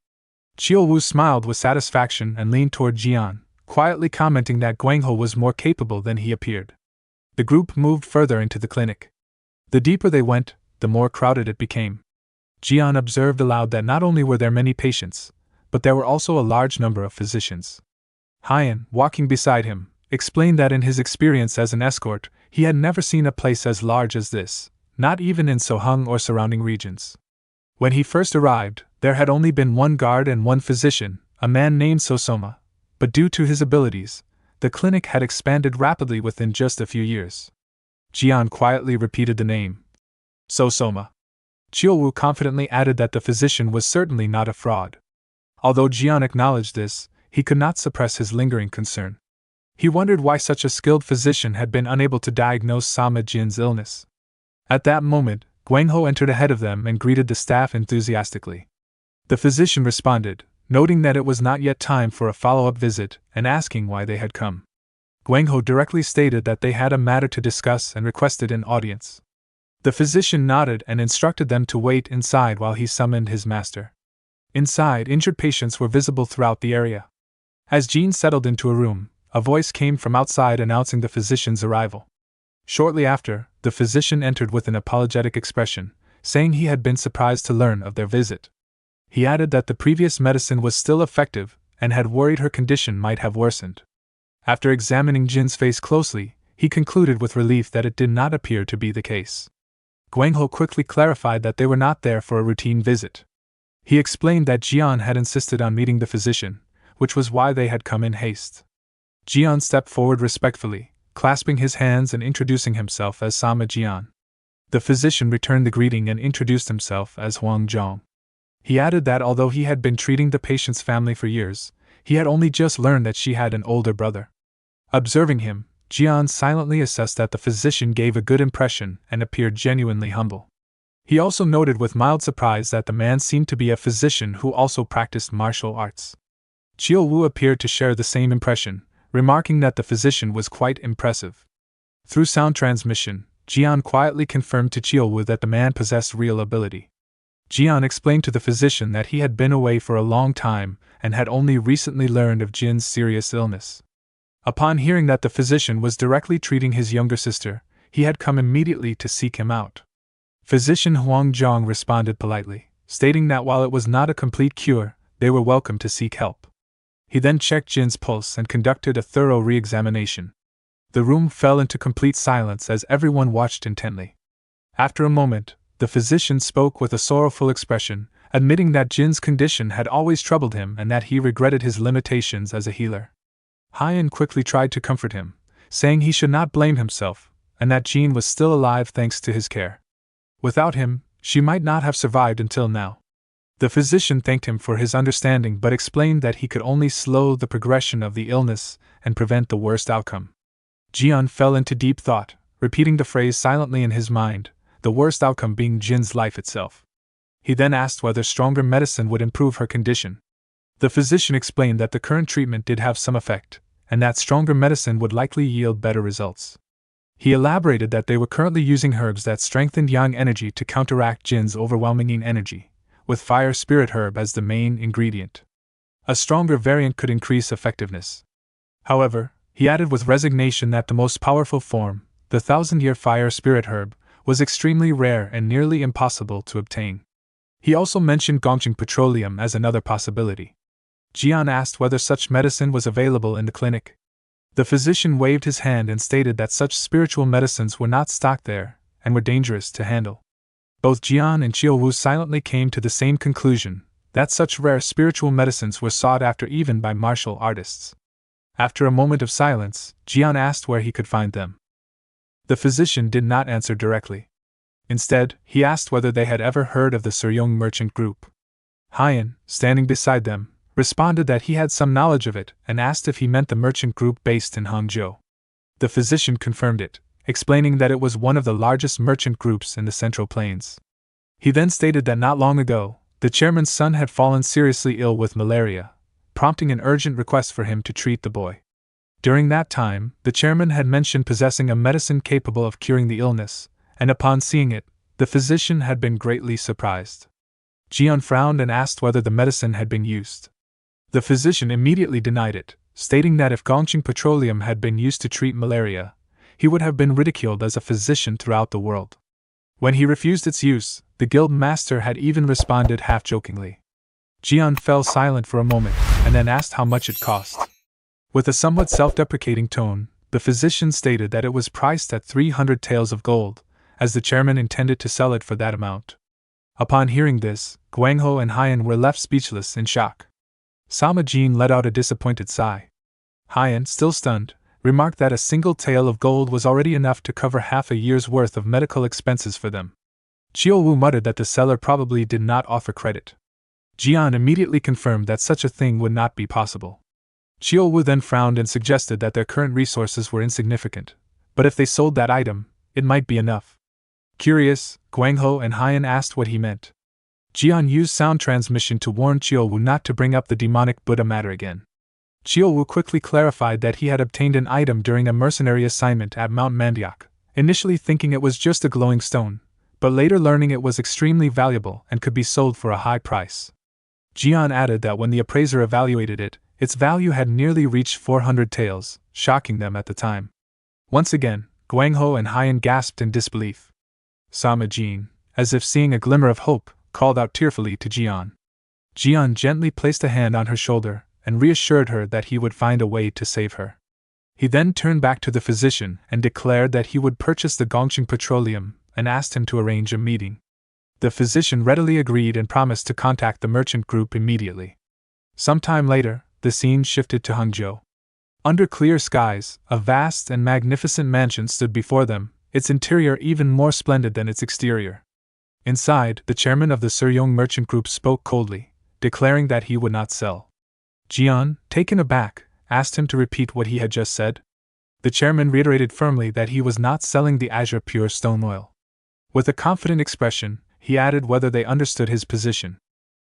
Chiolwoo smiled with satisfaction and leaned toward Jian, quietly commenting that Guangho was more capable than he appeared. The group moved further into the clinic. The deeper they went, the more crowded it became. Jian observed aloud that not only were there many patients, but there were also a large number of physicians. Hyan, walking beside him, explained that in his experience as an escort, he had never seen a place as large as this, not even in Sohung or surrounding regions. When he first arrived, there had only been one guard and one physician, a man named Sosoma, but due to his abilities, the clinic had expanded rapidly within just a few years. Jian quietly repeated the name. Sosoma. Chiolwoo confidently added that the physician was certainly not a fraud. Although Jian acknowledged this, he could not suppress his lingering concern. He wondered why such a skilled physician had been unable to diagnose Sama Jin's illness. At that moment, Guangho entered ahead of them and greeted the staff enthusiastically. The physician responded, noting that it was not yet time for a follow-up visit and asking why they had come. Guangho directly stated that they had a matter to discuss and requested an audience. The physician nodded and instructed them to wait inside while he summoned his master. Inside, injured patients were visible throughout the area. As Jean settled into a room, a voice came from outside announcing the physician's arrival. Shortly after, the physician entered with an apologetic expression, saying he had been surprised to learn of their visit. He added that the previous medicine was still effective and had worried her condition might have worsened. After examining Jin's face closely, he concluded with relief that it did not appear to be the case. Guangho quickly clarified that they were not there for a routine visit. He explained that Jian had insisted on meeting the physician, which was why they had come in haste. Jian stepped forward respectfully, clasping his hands and introducing himself as Sama Jian. The physician returned the greeting and introduced himself as Huang Zhong. He added that although he had been treating the patient's family for years, he had only just learned that she had an older brother. Observing him, Jian silently assessed that the physician gave a good impression and appeared genuinely humble. He also noted with mild surprise that the man seemed to be a physician who also practiced martial arts. Chiolwoo appeared to share the same impression, remarking that the physician was quite impressive. Through sound transmission, Jian quietly confirmed to Chiolwoo that the man possessed real ability. Jian explained to the physician that he had been away for a long time and had only recently learned of Jin's serious illness. Upon hearing that the physician was directly treating his younger sister, he had come immediately to seek him out. Physician Huang Zhong responded politely, stating that while it was not a complete cure, they were welcome to seek help. He then checked Jin's pulse and conducted a thorough re-examination. The room fell into complete silence as everyone watched intently. After a moment, the physician spoke with a sorrowful expression, admitting that Jin's condition had always troubled him and that he regretted his limitations as a healer. Hyan quickly tried to comfort him, saying he should not blame himself, and that Jin was still alive thanks to his care. Without him, she might not have survived until now. The physician thanked him for his understanding but explained that he could only slow the progression of the illness and prevent the worst outcome. Jian fell into deep thought, repeating the phrase silently in his mind, the worst outcome being Jin's life itself. He then asked whether stronger medicine would improve her condition. The physician explained that the current treatment did have some effect, and that stronger medicine would likely yield better results. He elaborated that they were currently using herbs that strengthened yang energy to counteract Jin's overwhelming yin energy, with fire spirit herb as the main ingredient. A stronger variant could increase effectiveness. However, he added with resignation that the most powerful form, the 1000-year fire spirit herb, was extremely rare and nearly impossible to obtain. He also mentioned Gongqing petroleum as another possibility. Jian asked whether such medicine was available in the clinic. The physician waved his hand and stated that such spiritual medicines were not stocked there and were dangerous to handle. Both Jian and Chiolwoo silently came to the same conclusion, that such rare spiritual medicines were sought after even by martial artists. After a moment of silence, Jian asked where he could find them. The physician did not answer directly. Instead, he asked whether they had ever heard of the Suryong merchant group. Hyan, standing beside them, responded that he had some knowledge of it and asked if he meant the merchant group based in Hangzhou. The physician confirmed it, explaining that it was one of the largest merchant groups in the Central Plains. He then stated that not long ago, the chairman's son had fallen seriously ill with malaria, prompting an urgent request for him to treat the boy. During that time, the chairman had mentioned possessing a medicine capable of curing the illness, and upon seeing it, the physician had been greatly surprised. Jian frowned and asked whether the medicine had been used. The physician immediately denied it, stating that if Gongqing petroleum had been used to treat malaria, he would have been ridiculed as a physician throughout the world. When he refused its use, the guild master had even responded half-jokingly. Jian fell silent for a moment, and then asked how much it cost. With a somewhat self-deprecating tone, the physician stated that it was priced at 300 taels of gold, as the chairman intended to sell it for that amount. Upon hearing this, Guangho and Haiyan were left speechless in shock. Sama Jin let out a disappointed sigh. Haiyan, still stunned, remarked that a single tael of gold was already enough to cover half a year's worth of medical expenses for them. Chiou-Wu muttered that the seller probably did not offer credit. Jian immediately confirmed that such a thing would not be possible. Chiou-Wu then frowned and suggested that their current resources were insignificant, but if they sold that item, it might be enough. Curious, Guangho and Haiyan asked what he meant. Jian used sound transmission to warn Chiou-Wu not to bring up the demonic Buddha matter again. Chiou-Wu quickly clarified that he had obtained an item during a mercenary assignment at Mount Mandiak, initially thinking it was just a glowing stone, but later learning it was extremely valuable and could be sold for a high price. Jian added that when the appraiser evaluated it, its value had nearly reached 400 taels, shocking them at the time. Once again, Guangho and Haiyan gasped in disbelief. Sama Jin, as if seeing a glimmer of hope, called out tearfully to Jian. Jian gently placed a hand on her shoulder and reassured her that he would find a way to save her. He then turned back to the physician and declared that he would purchase the Gongqing petroleum and asked him to arrange a meeting. The physician readily agreed and promised to contact the merchant group immediately. Sometime later, the scene shifted to Hangzhou. Under clear skies, a vast and magnificent mansion stood before them, its interior even more splendid than its exterior. Inside, the chairman of the Suryong merchant group spoke coldly, declaring that he would not sell. Jian, taken aback, asked him to repeat what he had just said. The chairman reiterated firmly that he was not selling the azure pure stone oil. With a confident expression, he added whether they understood his position.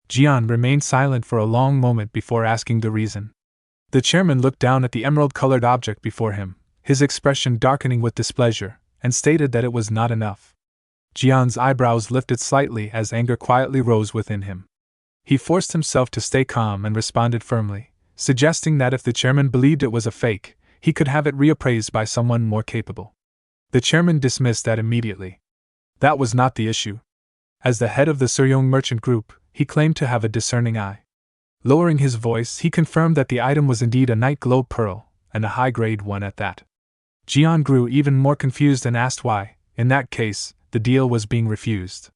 Jian remained silent for a long moment before asking the reason. The chairman looked down at the emerald-colored object before him, his expression darkening with displeasure, and stated that it was not enough. Jian's eyebrows lifted slightly as anger quietly rose within him. He forced himself to stay calm and responded firmly, suggesting that if the chairman believed it was a fake, he could have it reappraised by someone more capable. The chairman dismissed that immediately. That was not the issue. As the head of the Suryong merchant group, he claimed to have a discerning eye. Lowering his voice, he confirmed that the item was indeed a night globe pearl, and a high-grade one at that. Jian grew even more confused and asked why, in that case, the deal was being refused.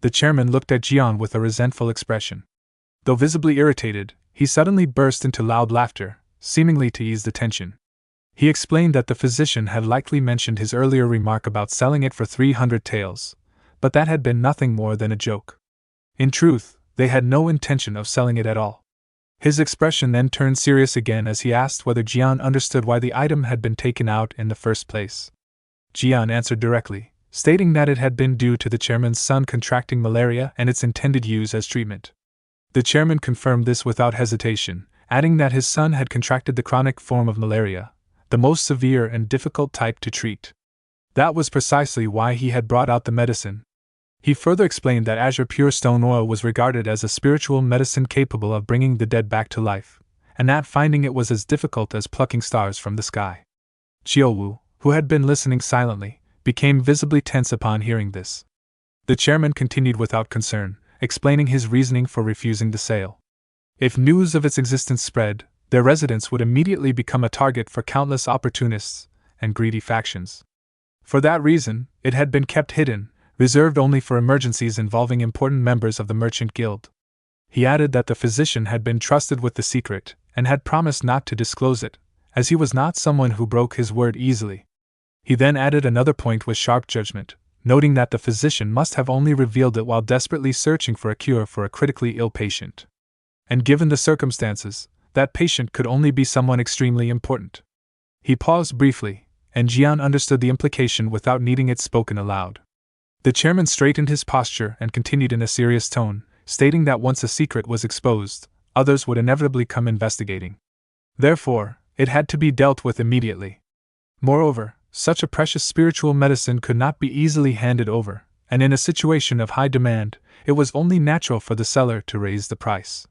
The chairman looked at Jian with a resentful expression. Though visibly irritated, he suddenly burst into loud laughter, seemingly to ease the tension. He explained that the physician had likely mentioned his earlier remark about selling it for 300 taels, but that had been nothing more than a joke. In truth, they had no intention of selling it at all. His expression then turned serious again as he asked whether Jian understood why the item had been taken out in the first place. Jian answered directly, stating that it had been due to the chairman's son contracting malaria and its intended use as treatment. The chairman confirmed this without hesitation, adding that his son had contracted the chronic form of malaria, the most severe and difficult type to treat. That was precisely why he had brought out the medicine. He further explained that azure pure stone oil was regarded as a spiritual medicine capable of bringing the dead back to life, and that finding it was as difficult as plucking stars from the sky. Chiou-Wu, who had been listening silently, became visibly tense upon hearing this. The chairman continued without concern, explaining his reasoning for refusing the sale. If news of its existence spread, their residence would immediately become a target for countless opportunists and greedy factions. For that reason, it had been kept hidden, reserved only for emergencies involving important members of the merchant guild. He added that the physician had been trusted with the secret, and had promised not to disclose it, as he was not someone who broke his word easily. He then added another point with sharp judgment, noting that the physician must have only revealed it while desperately searching for a cure for a critically ill patient. And given the circumstances, that patient could only be someone extremely important. He paused briefly, and Jian understood the implication without needing it spoken aloud. The chairman straightened his posture and continued in a serious tone, stating that once a secret was exposed, others would inevitably come investigating. Therefore, it had to be dealt with immediately. Moreover, such a precious spiritual medicine could not be easily handed over, and in a situation of high demand, it was only natural for the seller to raise the price.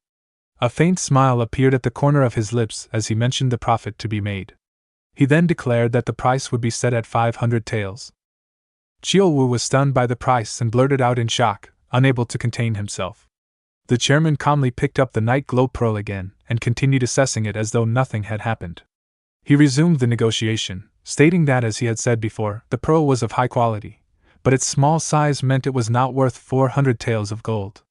A faint smile appeared at the corner of his lips as he mentioned the profit to be made. He then declared that the price would be set at 500 taels. Chiolwoo was stunned by the price and blurted out in shock, unable to contain himself. The chairman calmly picked up the night glow pearl again and continued assessing it as though nothing had happened. He resumed the negotiation, stating that, as he had said before, the pearl was of high quality, but its small size meant it was not worth 400 taels of gold.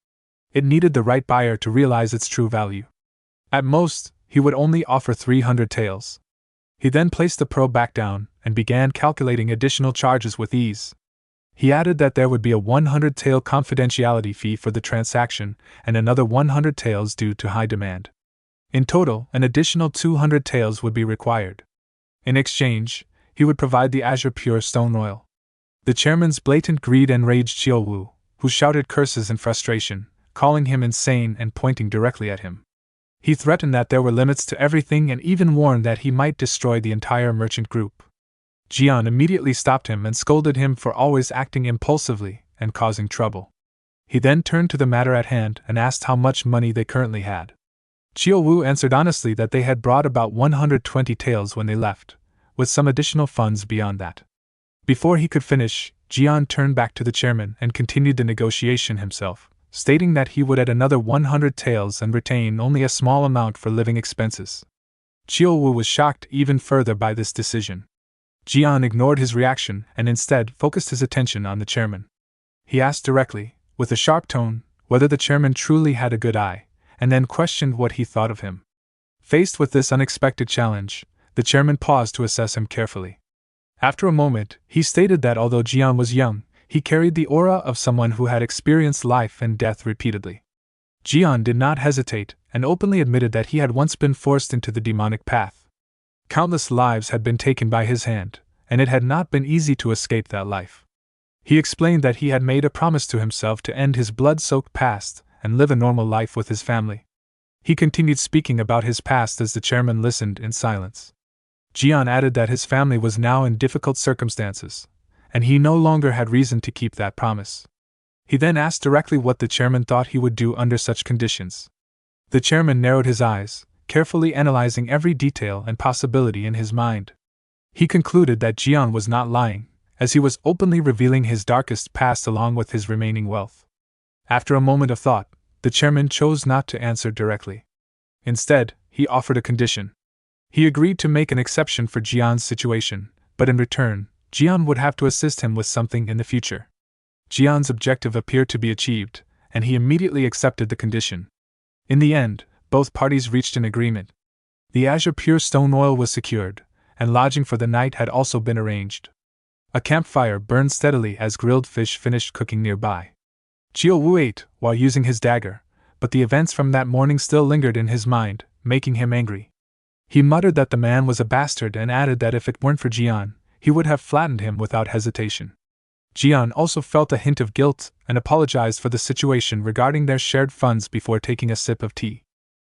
It needed the right buyer to realize its true value. At most, he would only offer 300 taels. He then placed the pearl back down and began calculating additional charges with ease. He added that there would be a 100 tael confidentiality fee for the transaction and another 100 taels due to high demand. In total, an additional 200 taels would be required. In exchange, he would provide the azure pure stone oil. The chairman's blatant greed enraged Chiolwoo, who shouted curses in frustration, calling him insane and pointing directly at him. He threatened that there were limits to everything and even warned that he might destroy the entire merchant group. Jian immediately stopped him and scolded him for always acting impulsively and causing trouble. He then turned to the matter at hand and asked how much money they currently had. Chiolwoo answered honestly that they had brought about 120 taels when they left, with some additional funds beyond that. Before he could finish, Jian turned back to the chairman and continued the negotiation himself, stating that he would add another 100 taels and retain only a small amount for living expenses. Chiolwoo was shocked even further by this decision. Jian ignored his reaction and instead focused his attention on the chairman. He asked directly, with a sharp tone, whether the chairman truly had a good eye, and then questioned what he thought of him. Faced with this unexpected challenge, the chairman paused to assess him carefully. After a moment, he stated that although Jian was young, he carried the aura of someone who had experienced life and death repeatedly. Jian did not hesitate and openly admitted that he had once been forced into the demonic path. Countless lives had been taken by his hand, and it had not been easy to escape that life. He explained that he had made a promise to himself to end his blood-soaked past and live a normal life with his family. He continued speaking about his past as the chairman listened in silence. Jian added that his family was now in difficult circumstances, and he no longer had reason to keep that promise. He then asked directly what the chairman thought he would do under such conditions. The chairman narrowed his eyes, carefully analyzing every detail and possibility in his mind. He concluded that Jian was not lying, as he was openly revealing his darkest past along with his remaining wealth. After a moment of thought, the chairman chose not to answer directly. Instead, he offered a condition. He agreed to make an exception for Jian's situation, but in return, Jian would have to assist him with something in the future. Jian's objective appeared to be achieved, and he immediately accepted the condition. In the end, both parties reached an agreement. The azure pure stone oil was secured, and lodging for the night had also been arranged. A campfire burned steadily as grilled fish finished cooking nearby. Chiolwoo ate while using his dagger, but the events from that morning still lingered in his mind, making him angry. He muttered that the man was a bastard and added that if it weren't for Jian, he would have flattened him without hesitation. Jian also felt a hint of guilt and apologized for the situation regarding their shared funds before taking a sip of tea.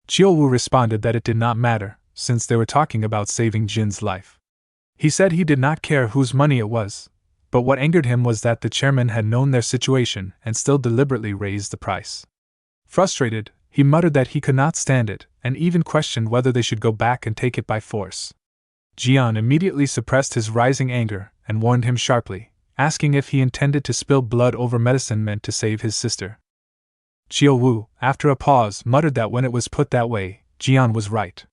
Chiolwoo responded that it did not matter, since they were talking about saving Jin's life. He said he did not care whose money it was, but what angered him was that the chairman had known their situation and still deliberately raised the price. Frustrated, he muttered that he could not stand it, and even questioned whether they should go back and take it by force. Jian immediately suppressed his rising anger and warned him sharply, asking if he intended to spill blood over medicine meant to save his sister. Chiolwoo, after a pause, muttered that when it was put that way, Jian was right.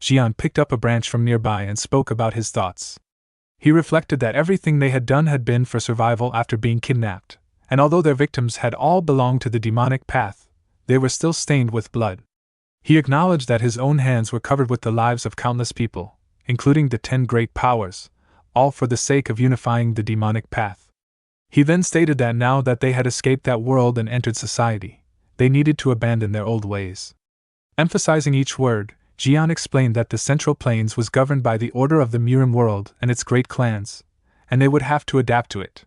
Jian picked up a branch from nearby and spoke about his thoughts. He reflected that everything they had done had been for survival after being kidnapped, and although their victims had all belonged to the demonic path, they were still stained with blood. He acknowledged that his own hands were covered with the lives of countless people, including the 10 great powers, all for the sake of unifying the demonic path. He then stated that now that they had escaped that world and entered society, they needed to abandon their old ways. Emphasizing each word, Jian explained that the Central Plains was governed by the order of the Murim world and its great clans, and they would have to adapt to it.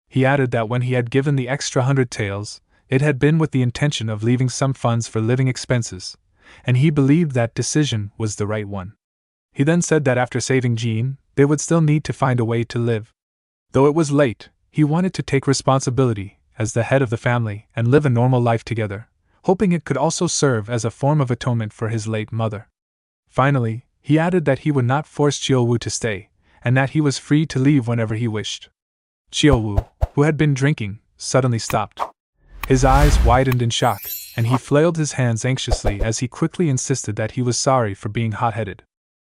He added that when he had given the extra 100 taels, it had been with the intention of leaving some funds for living expenses, and he believed that decision was the right one. He then said that after saving Jin, they would still need to find a way to live. Though it was late, he wanted to take responsibility as the head of the family and live a normal life together, hoping it could also serve as a form of atonement for his late mother. Finally, he added that he would not force Chiyo-woo to stay, and that he was free to leave whenever he wished. Chiyo-woo, who had been drinking, suddenly stopped. His eyes widened in shock, and he flailed his hands anxiously as he quickly insisted that he was sorry for being hot-headed.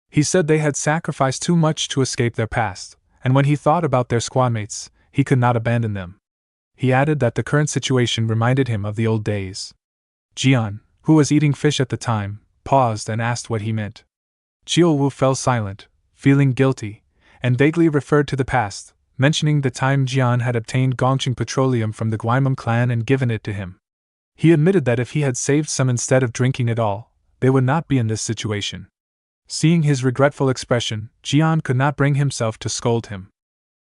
He said they had sacrificed too much to escape their past, and when he thought about their squadmates, he could not abandon them. He added that the current situation reminded him of the old days. Jian, who was eating fish at the time, paused and asked what he meant. Chiyo-woo fell silent, feeling guilty, and vaguely referred to the past, mentioning the time Jian had obtained Gongqing petroleum from the Gwaimum clan and given it to him. He admitted that if he had saved some instead of drinking it all, they would not be in this situation. Seeing his regretful expression, Jian could not bring himself to scold him.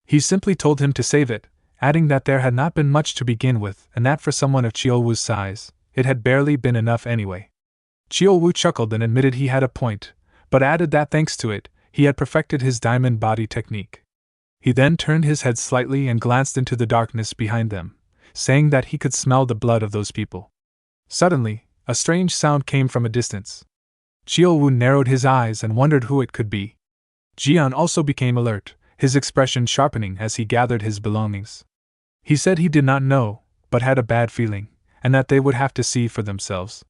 He simply told him to save it, adding that there had not been much to begin with and that for someone of Chiyo-woo's size, it had barely been enough anyway. Chiyo-woo chuckled and admitted he had a point, but added that thanks to it, he had perfected his diamond body technique. He then turned his head slightly and glanced into the darkness behind them, saying that he could smell the blood of those people. Suddenly, a strange sound came from a distance. Chiyo-woo narrowed his eyes and wondered who it could be. Jian also became alert, his expression sharpening as he gathered his belongings. He said he did not know, but had a bad feeling, and that they would have to see for themselves.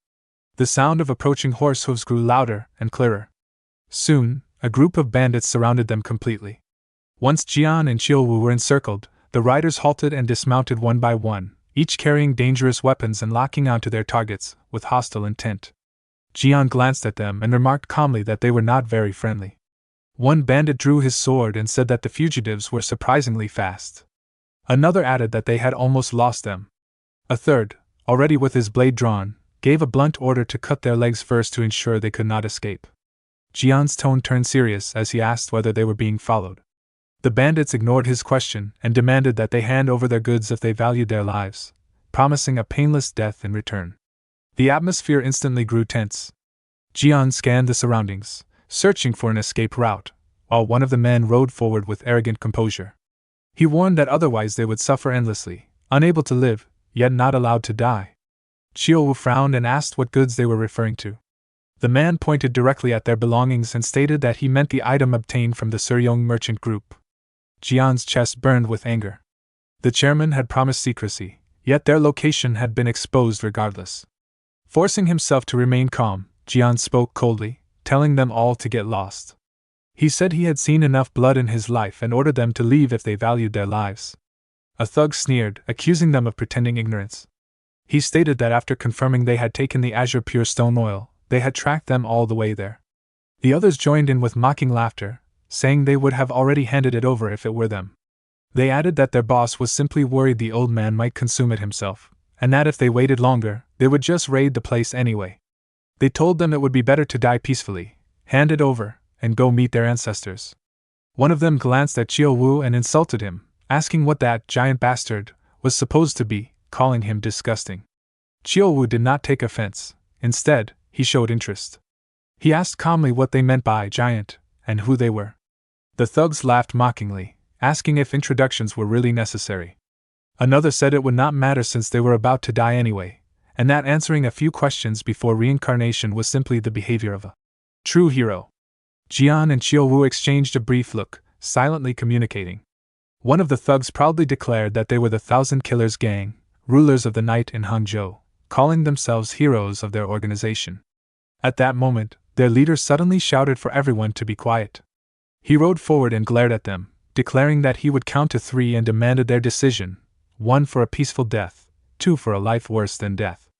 The sound of approaching horse hooves grew louder and clearer. Soon, a group of bandits surrounded them completely. Once Jian and Chiyo-woo were encircled, the riders halted and dismounted one by one, each carrying dangerous weapons and locking onto their targets with hostile intent. Jian glanced at them and remarked calmly that they were not very friendly. One bandit drew his sword and said that the fugitives were surprisingly fast. Another added that they had almost lost them. A third, already with his blade drawn, gave a blunt order to cut their legs first to ensure they could not escape. Jian's tone turned serious as he asked whether they were being followed. The bandits ignored his question and demanded that they hand over their goods if they valued their lives, promising a painless death in return. The atmosphere instantly grew tense. Jian scanned the surroundings, searching for an escape route, while one of the men rode forward with arrogant composure. He warned that otherwise they would suffer endlessly, unable to live, yet not allowed to die. Chiyo-woo frowned and asked what goods they were referring to. The man pointed directly at their belongings and stated that he meant the item obtained from the Suryong merchant group. Jian's chest burned with anger. The chairman had promised secrecy, yet their location had been exposed regardless. Forcing himself to remain calm, Jian spoke coldly, telling them all to get lost. He said he had seen enough blood in his life and ordered them to leave if they valued their lives. A thug sneered, accusing them of pretending ignorance. He stated that after confirming they had taken the azure pure stone oil, they had tracked them all the way there. The others joined in with mocking laughter, saying they would have already handed it over if it were them. They added that their boss was simply worried the old man might consume it himself, and that if they waited longer, they would just raid the place anyway. They told them it would be better to die peacefully, hand it over, and go meet their ancestors. One of them glanced at Chiyo-woo and insulted him, asking what that giant bastard was supposed to be, calling him disgusting. Chiyo-woo did not take offense. Instead, he showed interest. He asked calmly what they meant by giant, and who they were. The thugs laughed mockingly, asking if introductions were really necessary. Another said it would not matter since they were about to die anyway, and that answering a few questions before reincarnation was simply the behavior of a true hero. Jian and Chiyo-woo exchanged a brief look, silently communicating. One of the thugs proudly declared that they were the Thousand Killers Gang, rulers of the night in Hangzhou, calling themselves heroes of their organization. At that moment, their leader suddenly shouted for everyone to be quiet. He rode forward and glared at them, declaring that he would count to 3 and demanded their decision, 1 for a peaceful death, 2 for a life worse than death.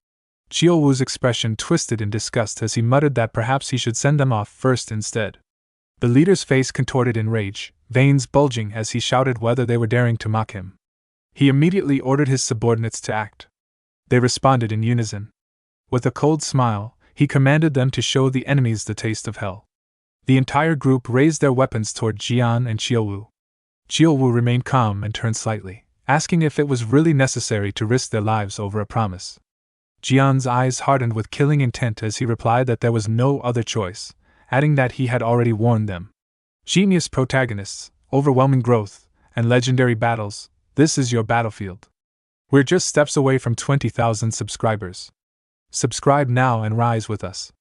Chiyo-woo's expression twisted in disgust as he muttered that perhaps he should send them off first instead. The leader's face contorted in rage, veins bulging as he shouted whether they were daring to mock him. He immediately ordered his subordinates to act. They responded in unison. With a cold smile, he commanded them to show the enemies the taste of hell. The entire group raised their weapons toward Jian and Chiyo-woo. Chiyo-woo remained calm and turned slightly, asking if it was really necessary to risk their lives over a promise. Jian's eyes hardened with killing intent as he replied that there was no other choice, adding that he had already warned them. Genius protagonists, overwhelming growth, and legendary battles, This is your battlefield. We're just steps away from 20,000 subscribers. Subscribe now and rise with us.